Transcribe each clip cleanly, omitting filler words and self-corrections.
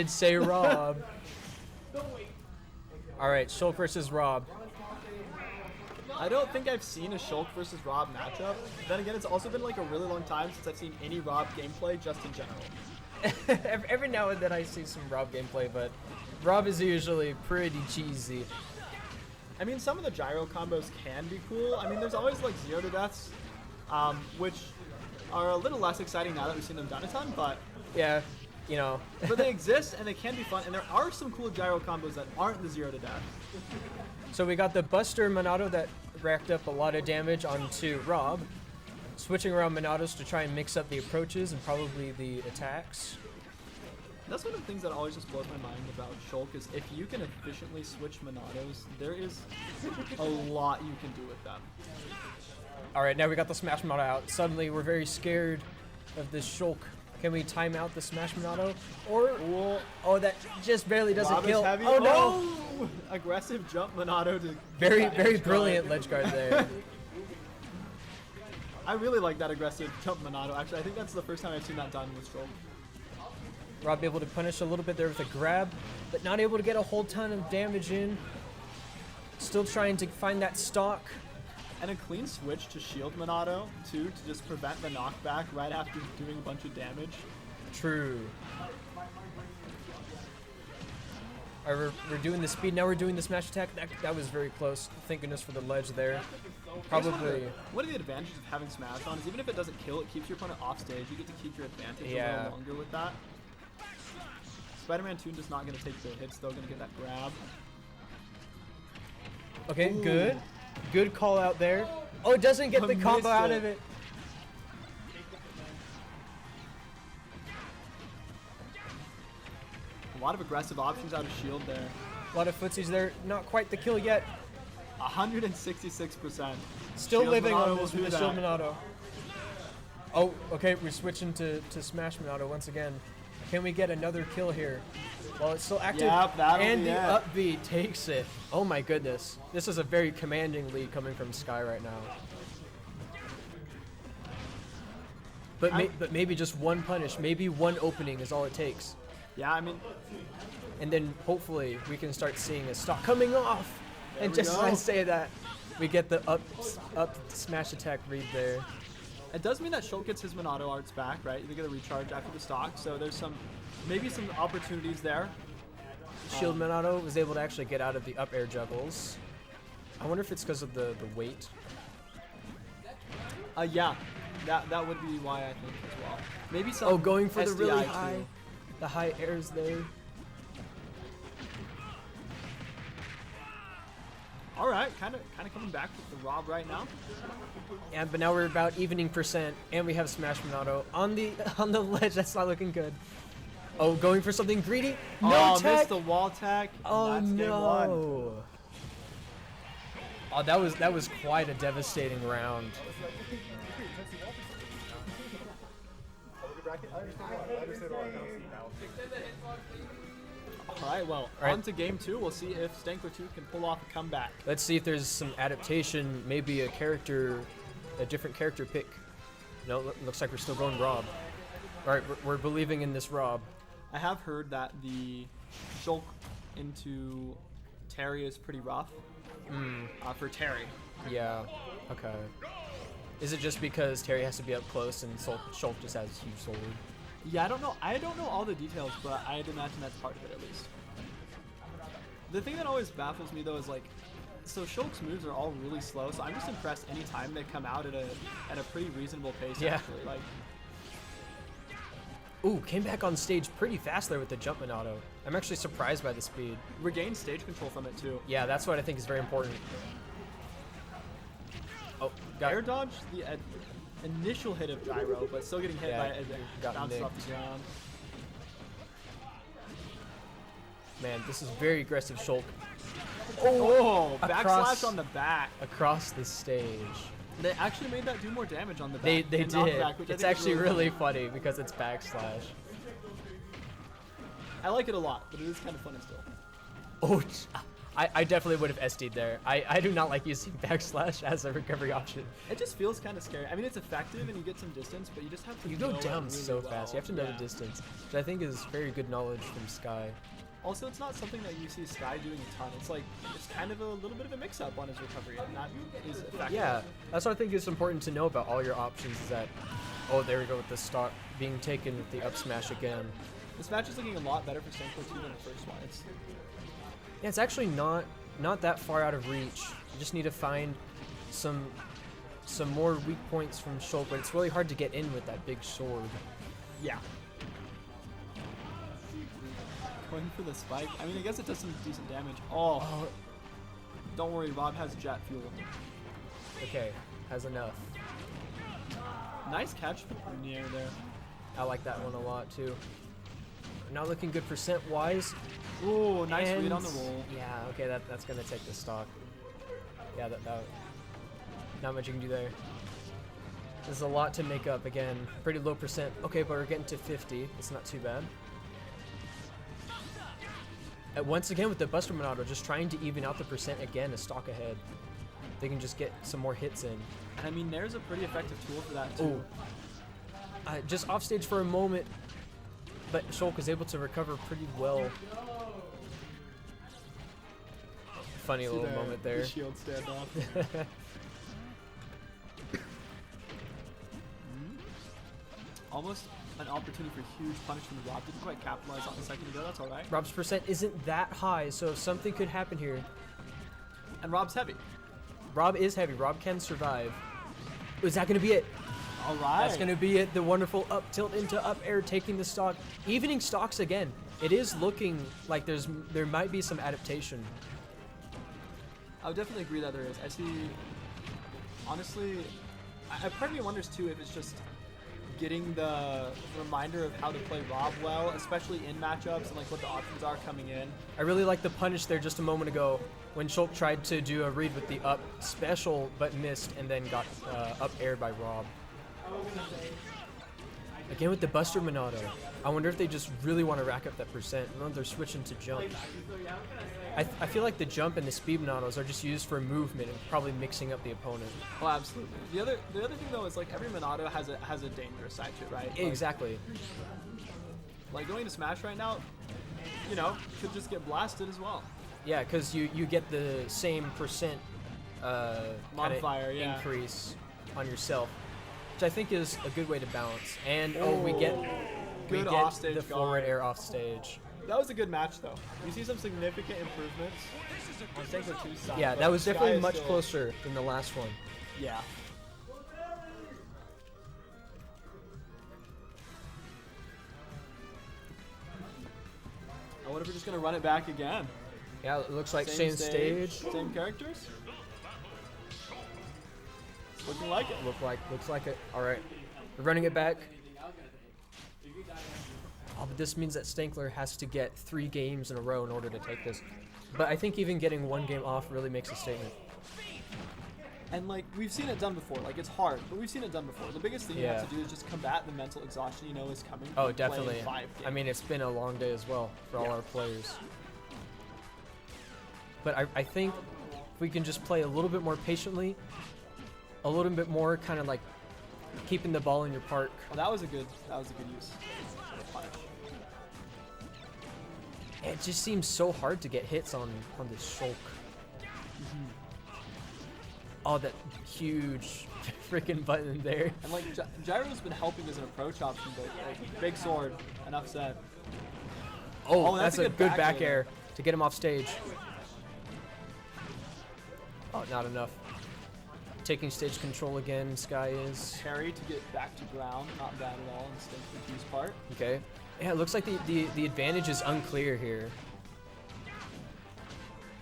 Did say Rob. Alright, Shulk versus Rob. I don't think I've seen a Shulk versus Rob matchup. Then again, it's also been like a really long time since I've seen any Rob gameplay just in general. Every now and then I see some Rob gameplay, but Rob is usually pretty cheesy. I mean, some of the gyro combos can be cool. I mean, there's always like 0 to deaths, which are a little less exciting now that we've seen them done a ton, but yeah, you know. But they exist and they can be fun, and there are some cool gyro combos that aren't the 0 to death. So we got the Buster Monado that racked up a lot of damage onto Rob, switching around Monados to try and mix up the approaches and probably the attacks. That's one of the things that always just blows my mind about Shulk is if you can efficiently switch Monados, there is a lot you can do with them. Alright, now we got the Smash Monado out. Suddenly we're very scared of this Shulk. Can we time out the Smash Monado? Or, oh, that just barely doesn't Rob kill. Heavy. Oh no! Aggressive jump Monado to very brilliant ledge guard there. I really like that aggressive jump Monado. Actually, I think that's the first time I've seen that done with Shulk. Rob able to punish a little bit there with a grab, but not able to get a whole ton of damage in. Still trying to find that stock. And a clean switch to shield Monado, too, to just prevent the knockback right after doing a bunch of damage. True. Alright, we're doing the speed, now we're doing the smash attack. That was very close. Thank goodness for the ledge there. Probably. One of the advantages of having smash on is even if it doesn't kill, it keeps your opponent off stage. You get to keep your advantage a little longer with that. Spiderman2 just not going to take the hits, though, going to get that grab. Okay, good. Good call out there. Oh, it doesn't get the combo out of it. A lot of aggressive options out of shield there. A lot of footsies there. Not quite the kill yet. 166%. Still shield living on this with the Shield Monado. Oh, okay, we're switching to Smash Monado once again. Can we get another kill here? Well, it's still active, yep, and the up B takes it. Oh my goodness. This is a very commanding lead coming from Sky right now. But maybe just one punish, maybe one opening is all it takes. Yeah, I mean... And then hopefully we can start seeing a stock coming off. And just as I say that, we get the up smash attack read there. It does mean that Shulk gets his Monado arts back, right? They get a recharge after the stock, so there's maybe some opportunities there. Shield Monado was able to actually get out of the up air juggles. I wonder if it's because of the weight. Yeah, that would be why I think as well. Maybe some. Going for the really high, the high airs there. All right, kind of coming back with the Rob right now. Yeah, but now we're about evening percent, and we have Smash Monado on the ledge. That's not looking good. Oh, going for something greedy. No tech. Missed the wall tech. Oh no. Oh, that was quite a devastating round. Alright, well, on to game 2. We'll see if Stankler2 can pull off a comeback. Let's see if there's some adaptation, maybe a different character pick. No, looks like we're still going Rob. Alright, we're believing in this Rob. I have heard that the Shulk into Terry is pretty rough. For Terry. Yeah, okay. Is it just because Terry has to be up close and Shulk just has a huge sword? Yeah, I don't know all the details, but I'd imagine that's part of it at least. The thing that always baffles me though is like, so Shulk's moves are all really slow, so I'm just impressed anytime they come out at a pretty reasonable pace. Yeah. Actually, like. Ooh, came back on stage pretty fast there with the jump Monado. I'm actually surprised by the speed. Regained stage control from it too. Yeah, that's what I think is very important. Oh, got air dodge the initial hit of gyro, but still getting hit by it as it bounces off the ground. Man, this is very aggressive Shulk. Oh, backslash on the back. Across the stage. They actually made that do more damage on the back. They did. Knockback, it's actually really funny because it's backslash. I like it a lot, but it is kind of funny still. Oh, I definitely would have SD'd there. I do not like using backslash as a recovery option. It just feels kind of scary. I mean, it's effective and you get some distance, but you just have to You go know down it really so well. fast. You have to know the distance, which I think is very good knowledge from Sky. Also, it's not something that you see Sky doing a ton. It's like, it's kind of a little bit of a mix-up on his recovery, and that is effective. Yeah, that's what I think is important to know about all your options is that, oh, there we go with the stock being taken with the up smash again. This match is looking a lot better for Stankler2 than the first one. Yeah, it's actually not that far out of reach. You just need to find some more weak points from Shulk, but it's really hard to get in with that big sword. Yeah. Going for the spike. I mean, I guess it does some decent damage. Oh. Don't worry, Rob has jet fuel. Okay, has enough. Nice catch from the air there. I like that one a lot too. Not looking good percent-wise. Ooh, nice read on the roll. Yeah, okay, that's gonna take the stock. Yeah, that not much you can do there. There's a lot to make up again. Pretty low percent. Okay, but we're getting to 50. It's not too bad. And once again with the Buster Monado, just trying to even out the percent again, a stock ahead. They can just get some more hits in. And I mean, there's a pretty effective tool for that too. Just off stage for a moment, but Shulk is able to recover pretty well. Funny little moment there. The shield standoff. Almost an opportunity for huge punish from Rob. Didn't quite capitalize on the second ago. That's all right. Rob's percent isn't that high, so something could happen here. And Rob's heavy. Rob is heavy. Rob can survive. Is that going to be it? All right. That's going to be it. The wonderful up tilt into up air, taking the stock. Evening stocks again. It is looking like there might be some adaptation. I would definitely agree that there is. I see, honestly, part of me wonders too if it's just getting the reminder of how to play Rob well, especially in matchups and like what the options are coming in. I really like the punish there just a moment ago when Shulk tried to do a read with the up special but missed and then got up aired by Rob. Again with the Buster Monado. I wonder if they just really want to rack up that percent. I know they're switching to jump. I feel like the jump and the speed Monados are just used for movement and probably mixing up the opponent. Oh, absolutely. The other thing though is like every Monado has a dangerous side to it, right? Like, Exactly. Like going to Smash right now, you know, could just get blasted as well. Yeah, because you get the same percent modifier increase on yourself, which I think is a good way to balance. And we get offstage the forward air off stage. That was a good match though. You see some significant improvements on Stankler2's side. Yeah, that was definitely much closer than the last one. Yeah. I wonder if we're just gonna run it back again. Yeah, it looks like same stage. Same characters. It's looking like it. Looks like it. All right, we're running it back. Oh, but this means that Stankler has to get 3 games in a row in order to take this. But I think even getting 1 game off really makes a statement. And like we've seen it done before. Like it's hard, but we've seen it done before. The biggest thing you have to do is just combat the mental exhaustion you know is coming. Oh, definitely. 5 games. I mean, it's been a long day as well for all our players. But I think if we can just play a little bit more patiently, a little bit more kind of like keeping the ball in your park. Well, that was a good use. It just seems so hard to get hits on this Shulk. Oh, that huge freaking button there. And like Gyro's been helping as an approach option, but like big sword, enough said. Oh, that's a good back air to get him off stage. Oh, not enough. Taking stage control again, Sky is. Parry to get back to ground, not bad at all in Stankler2's part. Okay. Yeah, it looks like the advantage is unclear here.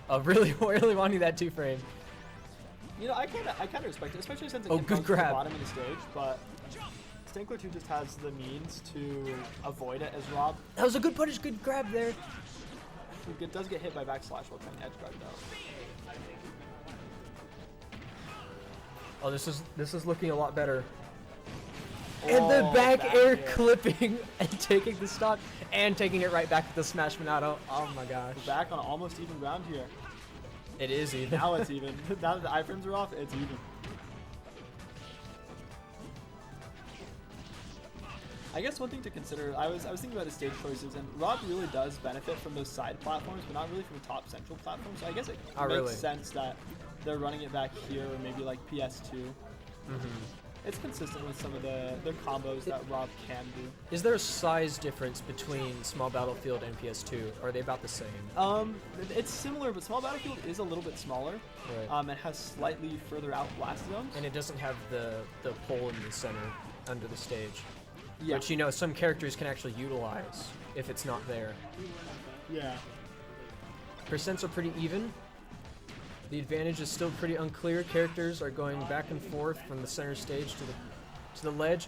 Oh, really wanting that 2-frame. You know, I kind of respect it, especially since it good comes to the grab. bottom of the stage, but Stankler2 just has the means to avoid it as Rob. That was a good punish, good grab there. It does get hit by backslash while trying to edge guard though. Oh, this is looking a lot better. And the back air clipping and taking the stock and taking it right back to the Smash Monado. Oh my gosh. We're back on almost even ground here. It is even. Now it's even. Now that the iframes are off, it's even. I guess one thing to consider, I was thinking about the stage choices, and Rob really does benefit from those side platforms, but not really from the top central platform. So I guess it makes sense that they're running it back here, or maybe like PS2. It's consistent with some of their combos that Rob can do. Is there a size difference between Small Battlefield and PS2? Or are they about the same? It's similar, but Small Battlefield is a little bit smaller. Right. It has slightly further out blast zones. And it doesn't have the pole in the center under the stage. Yeah. Which, you know, some characters can actually utilize if it's not there. Yeah. Percents are pretty even. The advantage is still pretty unclear. Characters are going back and forth from the center stage to the ledge.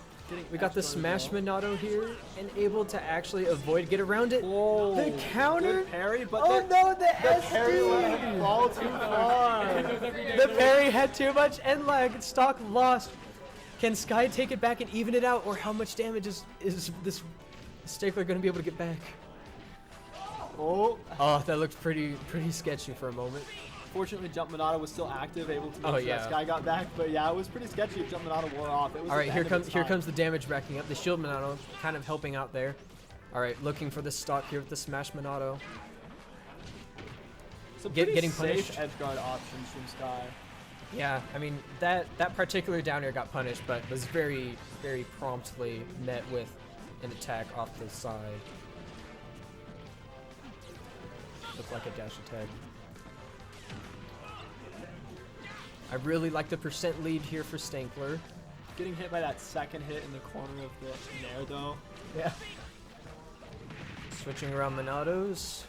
We got the Smash Monado here and able to actually get around it. Oh, the counter parry, but the parry let him fall too far. The parry had too much end lag. Stock lost. Can Sky take it back and even it out, or how much damage is this Stankler going to be able to get back? Oh, that looked pretty sketchy for a moment. Fortunately, Jump Monado was still active, able to make sure yeah. that Sky got back. But yeah, it was pretty sketchy if Jump Monado wore off. It was All right, here comes the damage racking up. The Shield Monado kind of helping out there. All right, looking for the stock here with the Smash Monado. So getting punished. Safe edgeguard options from Sky. Yeah, I mean that particular down air got punished, but was very promptly met with an attack off the side. Looked like a dash attack. I really like the percent lead here for Stankler. Getting hit by that second hit in the corner of the nair, though. Yeah. Switching around Monados.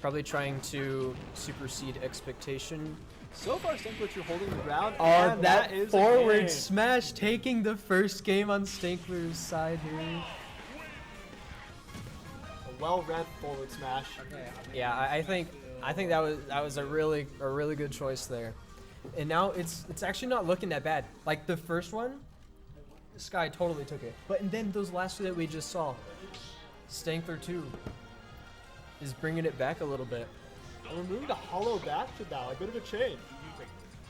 Probably trying to supersede expectation. So far, Stankler2 holding the ground. Oh, and that is forward smash taking the first game on Stankler's side here. A well-read forward smash. Yeah, I think that was a really good choice there. And now it's actually not looking that bad. Like the first one, Sky totally took it. But and then those last two that we just saw, Stankler2 is bringing it back a little bit. And we're moving to hollow bastion now, a bit of a change.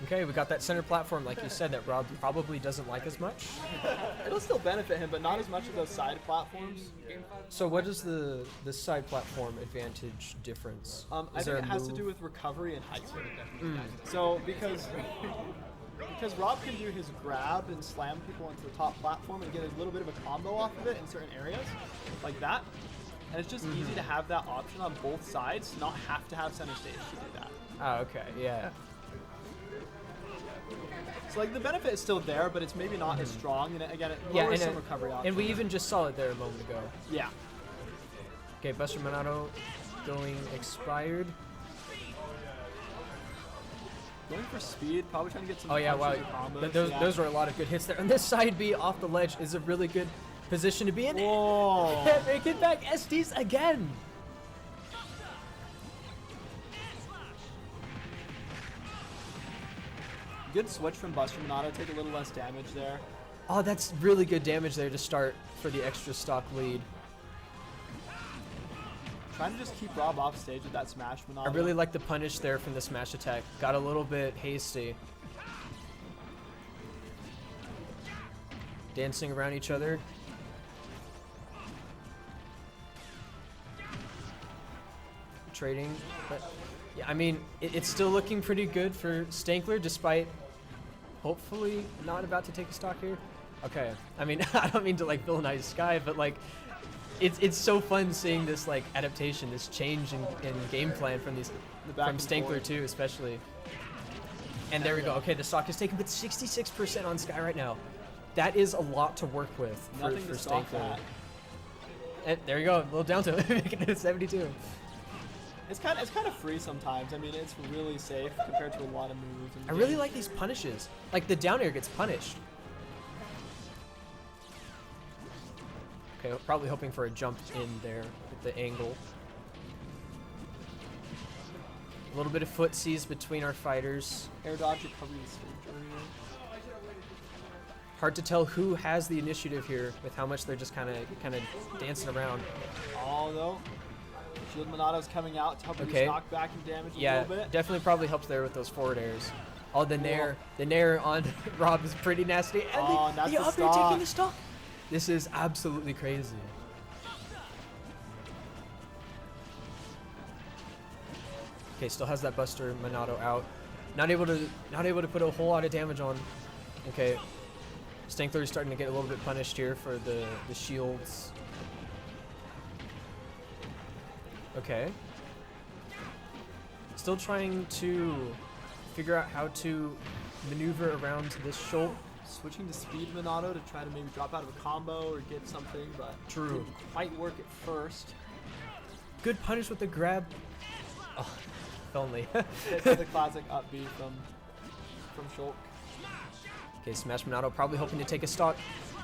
Okay, we got that center platform, like you said, that Rob probably doesn't like as much. It'll still benefit him, but not as much as those side platforms. So what is the side platform advantage difference? I think it has to do with recovery and height. So because Rob can do his grab and slam people into the top platform and get a little bit of a combo off of it in certain areas, like that. And it's just easy to have that option on both sides, not have to have center stage to do that. Oh, okay, yeah. So like the benefit is still there, but it's maybe not as strong. And again, it lowers some recovery options. And we even just saw it there a moment ago. Yeah. Okay, Buster Monado going expired. Going for speed, probably trying to get some. Oh yeah, wow. Combos. Those were a lot of good hits there. And this side B off the ledge is a really good position to be in. Whoa! Can't make it back. SDs again. Good switch from Buster Monado, take a little less damage there. Oh, that's really good damage there to start for the extra stock lead. Trying to just keep Rob off stage with that smash Monado. I really like the punish there from the smash attack. Got a little bit hasty. Dancing around each other. Trading. But yeah, I mean, it's still looking pretty good for Stankler, despite hopefully not about to take a stock here. Okay, I mean, I don't mean to like villainize Sky, but like, it's so fun seeing this like adaptation, this change in game plan from Stankler2 especially. And there we go. Okay, the stock is taken, but 66% on Sky right now. That is a lot to work with for Stankler. And there you go, a little down to it, making it at 72. It's kind of free sometimes. I mean, it's really safe compared to a lot of moves. I really like these punishes. Like the down air gets punished. Okay, probably hoping for a jump in there with the angle. A little bit of footsies between our fighters. Air dodge recovery is stage area. Hard to tell who has the initiative here with how much they're just kind of dancing around. Although Shield Monato's coming out to help Okay. reduce knockback and damage a Yeah, little bit. definitely probably helps there with those forward airs. Oh, the nair on Rob is pretty nasty. And and that's the the up air stock. taking the stock. This is absolutely crazy. Okay, still has that Buster Minato out. Not able to put a whole lot of damage on. Okay. Stankler is starting to get a little bit punished here for the shields. Okay. Still trying to figure out how to maneuver around this Schultz. Switching to Speed Minato to try to maybe drop out of a combo or get something, but True. didn't quite work at first. Good punish with the grab. Oh, if only. Hit the classic up B from Schultz. Okay, Smash Minato probably hoping to take a stock.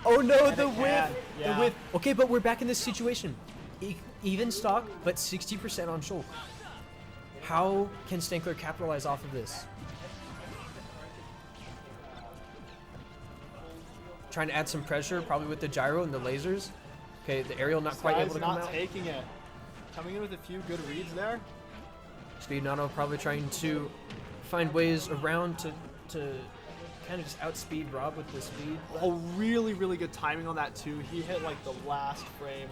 Oh no, And the it whip! can, The yeah. whip. Okay, but we're back in this situation. Even stock, but 60% on Schultz. How can Stankler capitalize off of this? Trying to add some pressure, probably with the gyro and the lasers. Okay, the aerial not quite able to come not out. taking it. Coming in with a few good reads there. Speed Minato probably trying to find ways around to kind of just outspeed Rob with the speed. Oh, really, really good timing on that too. He hit like the last frame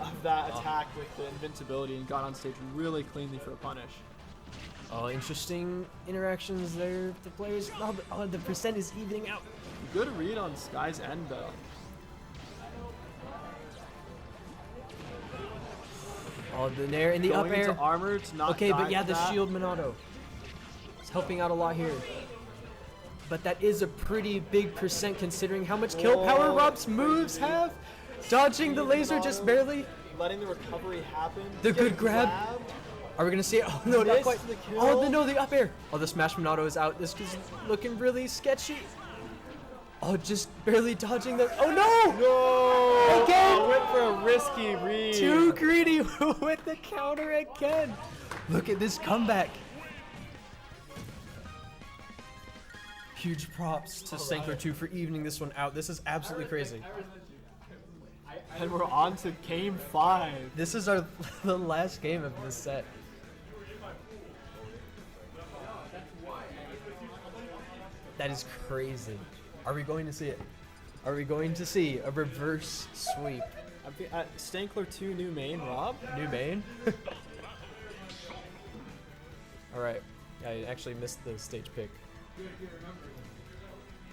of that attack with the invincibility and got on stage really cleanly for a punish. Oh, interesting interactions there with the players. Oh, the percent is evening out. Good read on Sky's end though. Oh, the nair and the Going up air. into armor to not Okay, die but yeah, to the that. shield Minato is helping out a lot here. But that is a pretty big percent considering how much kill power Whoa, Rob's moves have. Dodging the laser just barely. Letting the recovery happen. The Getting good grab. grabbed. Are we gonna see it? Oh no, not Missed quite. the kill. Oh no, the up air. Oh, the Smash Minato is out. This is looking really sketchy. Oh, just barely dodging the. Oh no! No! Again! Went for a risky read. Too greedy with the counter again. Look at this comeback. Huge props to Stankler2 for evening this one out. This is absolutely crazy. And we're on to game 5. This is the last game of this set. That is crazy. Are we going to see it? Are we going to see a reverse sweep? Stankler2 new main, Rob. New main? Alright. I actually missed the stage pick.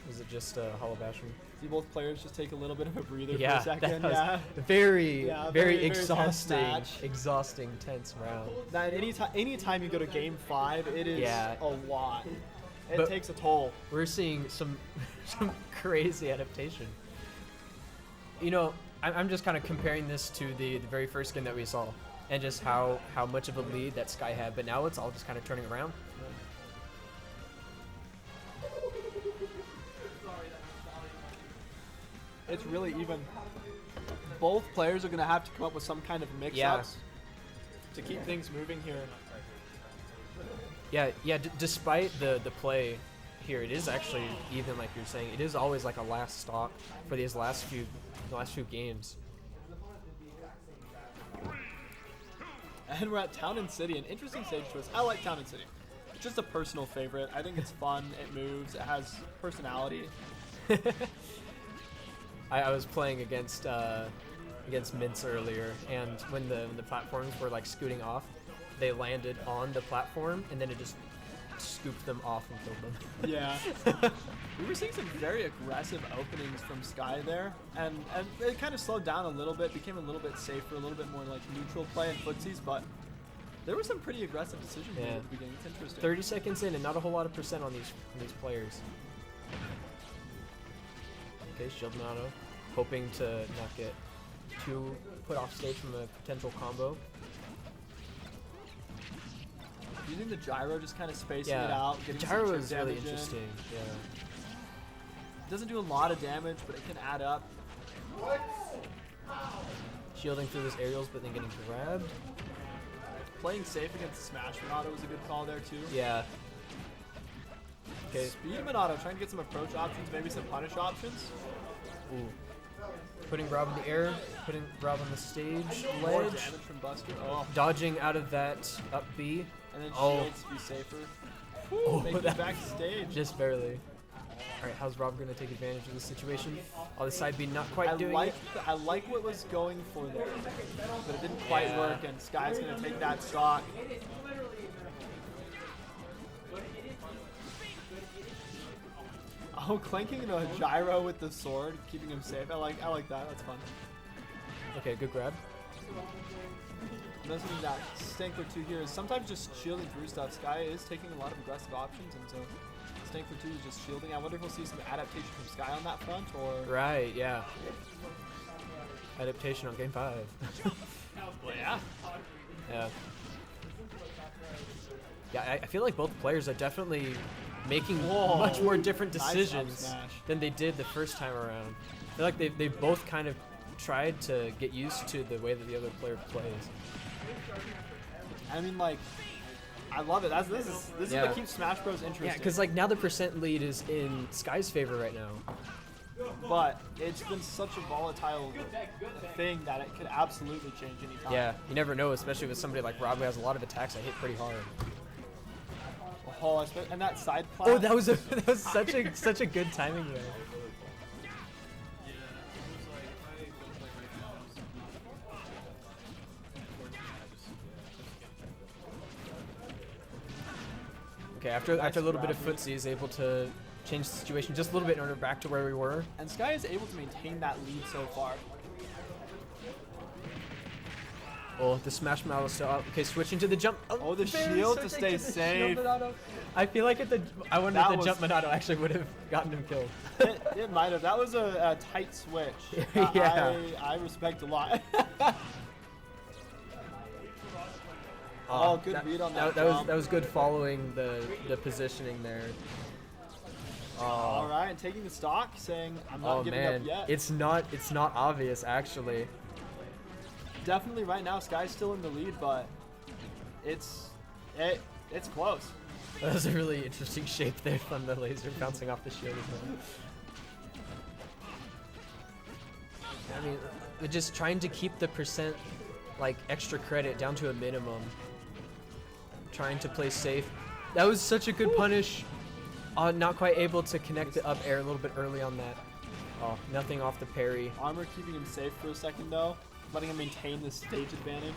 Was it just Hollow Bastion? See both players just take a little bit of a breather Yeah, for a second. that was Yeah. very, Yeah, very very tense exhausting, match. exhausting, tense round. That anytime you go to game 5, it is Yeah. a lot. It But- takes a toll. We're seeing some crazy adaptation. You know, I'm just kind of comparing this to the very first game that we saw, and just how much of a lead that Sky had. But now it's all just kind of turning around. It's really even. Both players are going to have to come up with some kind of mix-ups to keep things moving here. Yeah. Despite the play here, it is actually even, like you're saying. It is always like a last stock for these last few games. And we're at Town and City, an interesting stage twist. I like Town and City. It's just a personal favorite. I think it's fun. It moves. It has personality. I was playing against Mints earlier, and when the platforms were like scooting off, they landed on the platform, and then it just scooped them off and killed them. Yeah. We were seeing some very aggressive openings from Sky there, and it kind of slowed down a little bit, became a little bit safer, a little bit more like neutral play and footsies, but there were some pretty aggressive decisions made at the beginning. It's interesting. 30 seconds in, and not a whole lot of percent on these players. Okay, Shield Minato, hoping to not get too put off stage from a potential combo. Using the gyro, just kind of spacing Yeah, it out, getting some gyro chip is really damage in. interesting. Yeah. Doesn't do a lot of damage, but it can add up. Shielding through those aerials, but then getting grabbed. Playing safe against Smash Minato was a good call there too. Yeah. Okay. Speed Minato trying to get some approach options, maybe some punish options. Ooh. Putting Rob in the air, putting Rob on the stage, More ledge, damage from Buster. Oh, dodging out of that up B. and then Oh. shields to be safer. Oh, Make it that- backstage. Just barely. Alright, how's Rob going to take advantage of this situation? Oh, the side B not quite doing it. I like what was going for there, but it didn't quite Yeah. work, and Sky's going to take that stock. Oh, clanking the gyro with the sword, keeping him safe. I like that. That's fun. Okay, good grab. Another thing that Stankler2 here is sometimes just shielding through stuff. Sky is taking a lot of aggressive options, and so Stankler2 is just shielding. I wonder if we'll see some adaptation from Sky on that front, or... Right, yeah. Adaptation on game 5. Well, yeah. Yeah. Yeah, I feel like both players are definitely making Whoa. much more different Nice up decisions smash. than they did the first time around. I feel like they both kind of tried to get used to the way that the other player plays. I mean, like, I love it. This is Yeah. what keeps Smash Bros. Interesting. Yeah, because like now the percent lead is in Sky's favor right now. But it's been such a volatile thing that it could absolutely change anytime. Yeah, you never know, especially with somebody like Rob who has a lot of attacks that hit pretty hard. Oh, and that side plat. Oh, that was such a good timing there. Okay, after a little bit of footsie, is able to change the situation just a little bit in order back to where we were. And Sky is able to maintain that lead so far. Oh, the smash model is still up. Okay, switching to the jump. Oh, the very shield to switching stay the shield safe. Monado. I feel like I wonder That if the was- jump Monado actually would have gotten him killed. It might have. That was a tight switch. Yeah. I respect a lot. Oh, good read on that jump. That was good following the positioning there. All right, and taking the stock, saying I'm not Oh giving man, up yet. it's not obvious actually. Definitely right now, Sky's still in the lead, but it's close. That was a really interesting shape there from the laser bouncing off the shield as well. I mean, we're just trying to keep the percent, like, extra credit down to a minimum. Trying to play safe. That was such a good punish. Not quite able to connect the up air a little bit early on that. Oh, nothing off the parry. Armor keeping him safe for a second though, letting him maintain the stage advantage.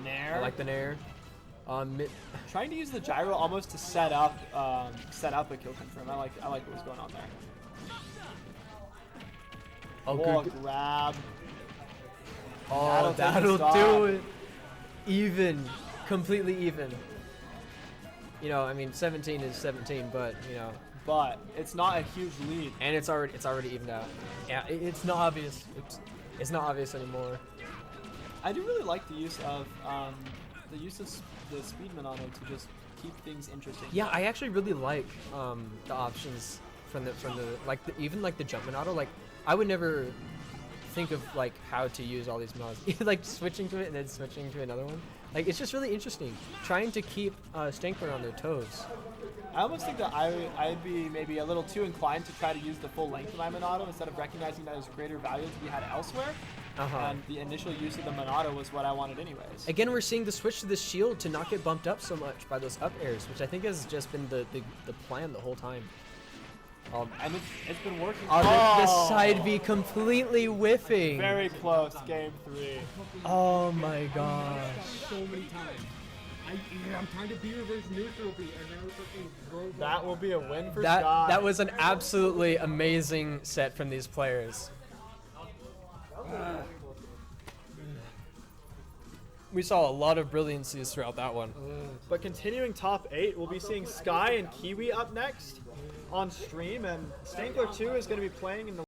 Nair. I like the nair. Trying to use the gyro almost to set up a kill confirm. I like what was going on there. Oh, Oh, good. grab. Oh, That'll take the that'll stock. do it. Even. Completely even. You know, I mean, 17 is 17, but, you know. But it's not a huge lead. And it's already evened out. Yeah, it's not obvious. It's not obvious anymore. I do really like the use of the speed Monado to just keep things interesting. Yeah, I actually really like the options from the even the jump Monado. Like, I would never think of like how to use all these mods. Like switching to it and then switching to another one. Like, it's just really interesting. Trying to keep Stankler on their toes. I almost think that I'd be maybe a little too inclined to try to use the full length of my Monado instead of recognizing that there's greater value to be had elsewhere. And the initial use of the Monado was what I wanted anyways. Again, we're seeing the switch to the shield to not get bumped up so much by those up airs, which I think has just been the plan the whole time. And it's been working. The side B completely whiffing. Very close, game 3. Oh my gosh. So many times. I'm trying to be reverse neutral B, and then I fucking drove. That will be a win for Scott. That was an absolutely amazing set from these players. We saw a lot of brilliancies throughout that one. But continuing top 8, we'll be seeing Sky and Kiwi up next on stream, and Stankler2 is going to be playing in the